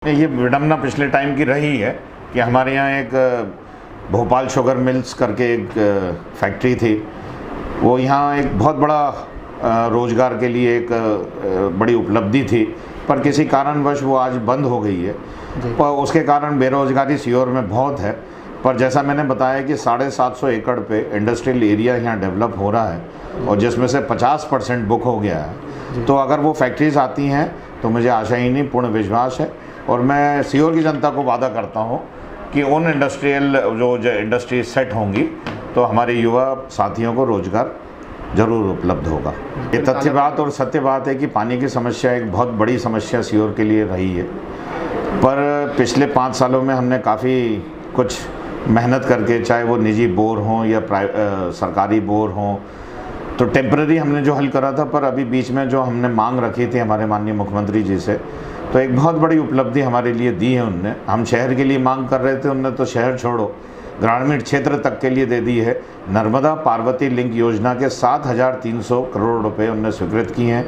ये विडम्बना पिछले टाइम की रही है कि हमारे यहाँ एक भोपाल शुगर मिल्स करके एक फैक्ट्री थी। वो यहाँ एक बहुत बड़ा रोज़गार के लिए एक बड़ी उपलब्धि थी, पर किसी कारणवश वो आज बंद हो गई है। पर उसके कारण बेरोज़गारी सीहोर में बहुत है। पर जैसा मैंने बताया कि 750 एकड़ पे इंडस्ट्रियल एरिया यहाँ डेवलप हो रहा है और जिसमें से 50% बुक हो गया है। तो अगर वो फैक्ट्रीज़ आती हैं तो मुझे आशा ही नहीं पूर्ण विश्वास है और मैं सीहोर की जनता को वादा करता हूँ कि उन इंडस्ट्रियल जो इंडस्ट्री सेट होंगी तो हमारे युवा साथियों को रोज़गार ज़रूर उपलब्ध होगा। ये तथ्य बात और सत्य बात है कि पानी की समस्या एक बहुत बड़ी समस्या सीहोर के लिए रही है, पर पिछले 5 सालों में हमने काफ़ी कुछ मेहनत करके, चाहे वो निजी बोर हों या सरकारी बोर हों, तो टेम्पररी हमने जो हल करा था। पर अभी बीच में जो हमने मांग रखी थी हमारे माननीय मुख्यमंत्री जी से, तो एक बहुत बड़ी उपलब्धि हमारे लिए दी है उनने। हम शहर के लिए मांग कर रहे थे, उनने तो शहर छोड़ो ग्रामीण क्षेत्र तक के लिए दे दी है। नर्मदा पार्वती लिंक योजना के 7,300 करोड़ रुपए उनने स्वीकृत किए हैं,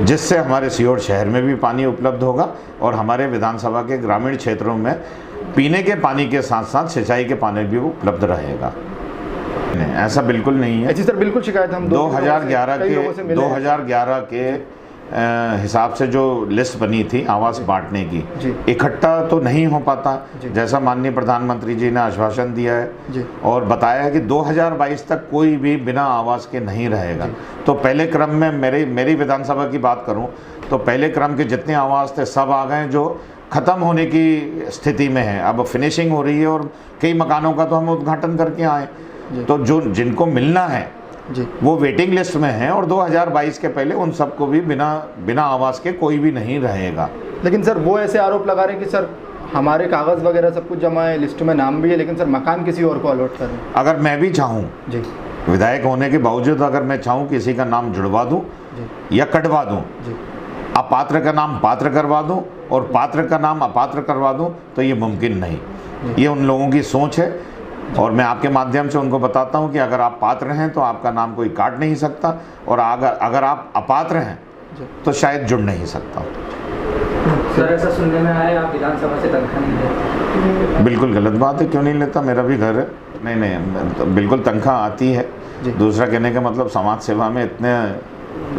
जिससे हमारे सीहोर शहर में भी पानी उपलब्ध होगा और हमारे विधानसभा के ग्रामीण क्षेत्रों में पीने के पानी के साथ साथ सिंचाई के पानी भी उपलब्ध रहेगा। नहीं, ऐसा बिल्कुल नहीं है। जी सर, बिल्कुल शिकायत हम 2011 के हिसाब से जो लिस्ट बनी थी आवास बांटने की, इकट्ठा तो नहीं हो पाता, जैसा माननीय प्रधानमंत्री जी ने आश्वासन दिया है और बताया है कि 2022 तक कोई भी बिना आवास के नहीं रहेगा। तो पहले क्रम में मेरी विधानसभा की बात करूं तो पहले क्रम के जितने आवास थे सब आ गए, जो ख़त्म होने की स्थिति में है। अब फिनिशिंग हो रही है और कई मकानों का तो हम उद्घाटन करके आए। तो जो जिनको मिलना है वो वेटिंग लिस्ट में है और 2022 के पहले उन सबको भी बिना आवास के कोई भी नहीं रहेगा। लेकिन सर वो ऐसे आरोप लगा रहे हैं कि सर हमारे कागज़ वगैरह सब कुछ जमा है, लिस्ट में नाम भी है, लेकिन सर मकान किसी और को अलॉट कर रहे हैं। अगर मैं भी चाहूँ विधायक होने के बावजूद, अगर मैं चाहूँ किसी का नाम जुड़वा दूँ या कटवा दूँ, अपात्र का नाम पात्र करवा दूँ और पात्र का नाम अपात्र करवा दूँ, तो ये मुमकिन नहीं। ये उन लोगों की सोच है और मैं आपके माध्यम से उनको बताता हूं कि अगर आप पात्र हैं तो आपका नाम कोई काट नहीं सकता और अगर आप अपात्र हैं तो शायद जुड़ नहीं सकता। सर ऐसा सुनने में आया आप विधानसभा से तनख्वाह नहीं लेते? बिल्कुल गलत बात है, क्यों नहीं लेता, मेरा भी घर है। नहीं, तो बिल्कुल तनख्वाह आती है। दूसरा कहने का मतलब समाज सेवा में इतने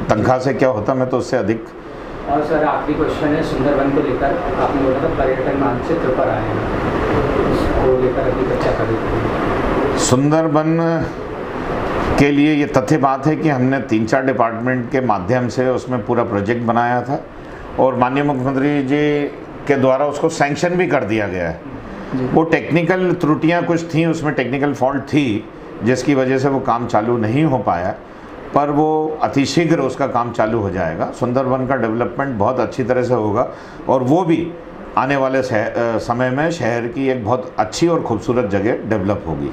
तनख्वाह से क्या होता, मैं तो उससे अधिक। और सर आखिरी क्वेश्चन है, सुंदरबन को लेकर आपने बोला था पर्यटन मानचित्र पर आए हैं, उसको लेकर अभी चर्चा करें। सुंदरबन के लिए ये तथ्य बात है कि हमने 3-4 डिपार्टमेंट के माध्यम से उसमें पूरा प्रोजेक्ट बनाया था और माननीय मुख्यमंत्री जी के द्वारा उसको सैंक्शन भी कर दिया गया है। वो टेक्निकल त्रुटियां कुछ थी, उसमें टेक्निकल फॉल्ट थी जिसकी वजह से वो काम चालू नहीं हो पाया, पर वो अतिशीघ्र उसका काम चालू हो जाएगा। सुंदरबन का डेवलपमेंट बहुत अच्छी तरह से होगा और वो भी आने वाले समय में शहर की एक बहुत अच्छी और खूबसूरत जगह डेवलप होगी।